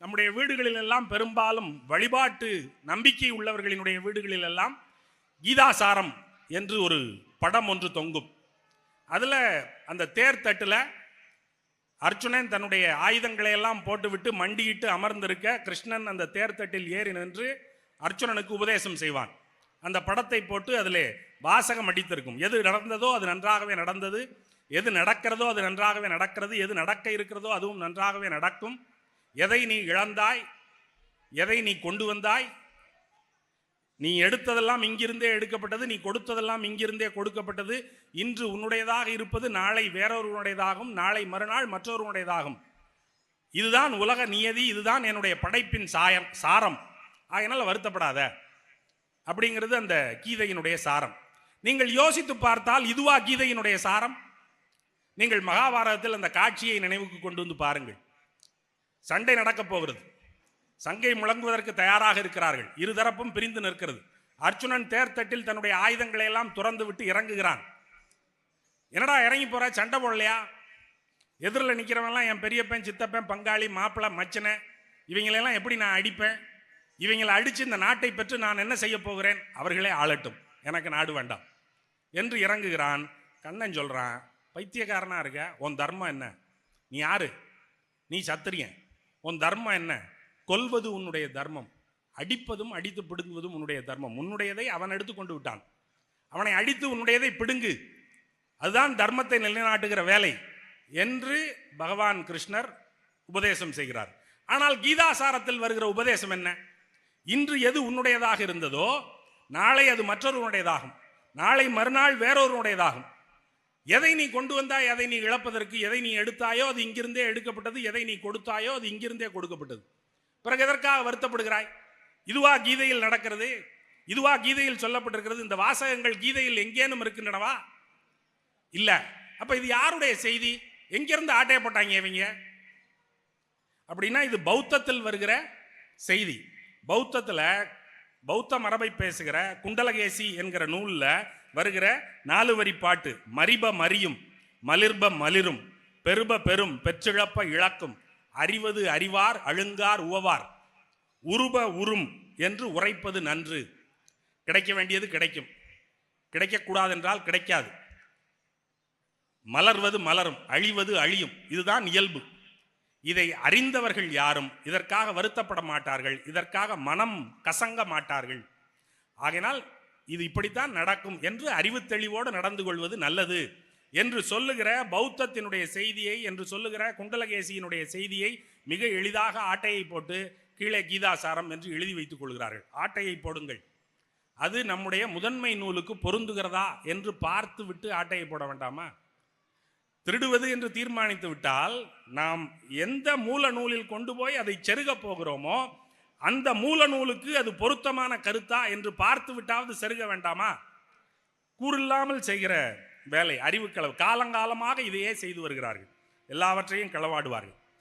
நம்முடைய வீடுகளில் எல்லாம் பெரும்பாலும் வழிபாட்டு நம்பிக்கை உள்ளவர்களினுடைய வீடுகளில் எல்லாம் கீதாசாரம் என்று ஒரு படம் ஒன்று தொங்கும். அதில் அந்த தேர் தட்டில் அர்ஜுனன் தன்னுடைய ஆயுதங்களை எல்லாம் போட்டுவிட்டு மண்டியிட்டு அமர்ந்திருக்க கிருஷ்ணன் அந்த தேர் தட்டில் ஏறி நின்று அர்ஜுனனுக்கு உபதேசம் செய்வான். அந்த படத்தை போட்டு அதிலே வாசகம் அடித்திருக்கும். எது நடந்ததோ அது நன்றாகவே நடந்தது, எது நடக்கிறதோ அது நன்றாகவே நடக்கிறது, எது நடக்க இருக்கிறதோ அதுவும் நன்றாகவே நடக்கும், எதை நீ இழந்தாய், எதை நீ கொண்டு வந்தாய், நீ எடுத்ததெல்லாம் இங்கிருந்தே எடுக்கப்பட்டது, நீ கொடுத்ததெல்லாம் இங்கிருந்தே கொடுக்கப்பட்டது, இன்று உன்னுடையதாக இருப்பது நாளை வேறொருவனுடையதாகும், நாளை மறுநாள் மற்றொருவனுடையதாகும், இதுதான் உலக நியதி, இதுதான் என்னுடைய படைப்பின் சாரம், அதனால் வருத்தப்படாத அப்படிங்கிறது அந்த கீதையினுடைய சாரம். நீங்கள் யோசித்து பார்த்தால் இதுவா கீதையினுடைய சாரம்? நீங்கள் மகாபாரதத்தில் அந்த காட்சியை நினைவுக்கு கொண்டு வந்து பாருங்கள். சண்டை நடக்கப் போகிறது, சங்கை முழங்குவதற்கு தயாராக இருக்கிறார்கள், இருதரப்பும் பிரிந்து நிற்கிறது. அர்ஜுனன் தேர்தட்டில் தன்னுடைய ஆயுதங்களை எல்லாம் துறந்து விட்டு இறங்குகிறான். என்னடா இறங்கி போற, சண்டை போடலையா? எதிரில் நிற்கிறவன்லாம் என் பெரியப்பன், சித்தப்பன், பங்காளி, மாப்பிள்ளை, மச்சனை, இவங்களெல்லாம் எப்படி நான் அடிப்பேன்? இவங்களை அடித்து இந்த நாட்டை பெற்று நான் என்ன செய்ய போகிறேன்? அவர்களே ஆளட்டும், எனக்கு நாடு வேண்டாம் என்று இறங்குகிறான். கண்ணன் சொல்றான், பைத்தியக்காரனா இருக்க, உன் தர்மம் என்ன? நீ யாரு? நீ சத்திரியன். உன் தர்மம் என்ன? கொல்வது உன்னுடைய தர்மம், அடிப்பதும் அடித்து பிடுங்குவதும் உன்னுடைய தர்மம். உன்னுடையதை அவன் எடுத்து கொண்டு விட்டான், அவனை அடித்து உன்னுடையதை பிடுங்கு, அதுதான் தர்மத்தை நிலைநாட்டுகிற வேலை என்று பகவான் கிருஷ்ணர் உபதேசம் செய்கிறார். ஆனால் கீதாசாரத்தில் வருகிற உபதேசம் என்ன? இன்று எது உன்னுடையதாக இருந்ததோ நாளை அது மற்றொருவனுடையதாகும், நாளை மறுநாள் வேறொருவனுடையதாகும். எதை நீ கொண்டு வந்தாய் அதை நீ இழப்பதற்கு, எதை நீ எடுத்தாயோ அது இங்கிருந்தே எடுக்கப்பட்டது, எதை நீ கொடுத்தாயோ அது இங்கிருந்தே கொடுக்கப்பட்டது. பிறகு எதற்காக வருத்தப்படுகிறாய்? இதுவா கீதையில் நடக்கிறது? இதுவா கீதையில் சொல்லப்பட்டிருக்கிறது? இந்த வாசகங்கள் கீதையில் எங்கேனும் இருக்கின்றனவா? இல்ல. அப்ப இது யாருடைய செய்தி? எங்கிருந்து ஆட்டைய போட்டாங்க இவங்க அப்படின்னா இது பௌத்தத்தில் வருகிற செய்தி. பௌத்தத்தில் பௌத்த மரபை பேசுகிற குண்டலகேசி என்கிற நூலில் வருகிற 4 வரி பாட்டு, மரிப மரியும், மலிர்ப மலிரும், பெருப பெரும், பெற்றிழப்ப இழக்கும், அறிவது அறிவார், அழுங்கார் உவவார், உருப உரும் என்று உரைப்பது நன்று. கிடைக்க வேண்டியது கிடைக்கும், கிடைக்கக்கூடாது என்றால் கிடைக்காது. மலர்வது மலரும், அழிவது அழியும், இதுதான் இயல்பு. இதை அறிந்தவர்கள் யாரும் இதற்காக வருத்தப்பட மாட்டார்கள், இதற்காக மனம் கசங்க மாட்டார்கள். ஆகையினால் இது இப்படித்தான் நடக்கும் என்று அறிவு தெளிவோடு நடந்து கொள்வது நல்லது என்று சொல்லுகிற பௌத்தத்தினுடைய செய்தியை, என்று சொல்லுகிற குண்டலகேசியினுடைய செய்தியை மிக எளிதாக ஆட்டையை போட்டு கீழே கீதாசாரம் என்று எழுதி வைத்துக் கொள்கிறார்கள். ஆட்டையை போடுங்கள், அது நம்முடைய முதன்மை நூலுக்கு பொருந்துகிறதா என்று பார்த்து விட்டு ஆட்டையை போட வேண்டாமா? திருடுவது என்று தீர்மானித்து விட்டால் நாம் எந்த மூல நூலில் கொண்டு போய் அதை செருக போகிறோமோ அந்த மூல நூலுக்கு அது பொருத்தமான கருத்தா என்று பார்த்து விட்டாவது செருக வேண்டாமா? கூறில்லாமல் செய்கிற வேலை அறிவு களவு. காலங்காலமாக இதையே செய்து வருகிறார்கள், எல்லாவற்றையும் களவாடுவார்கள்.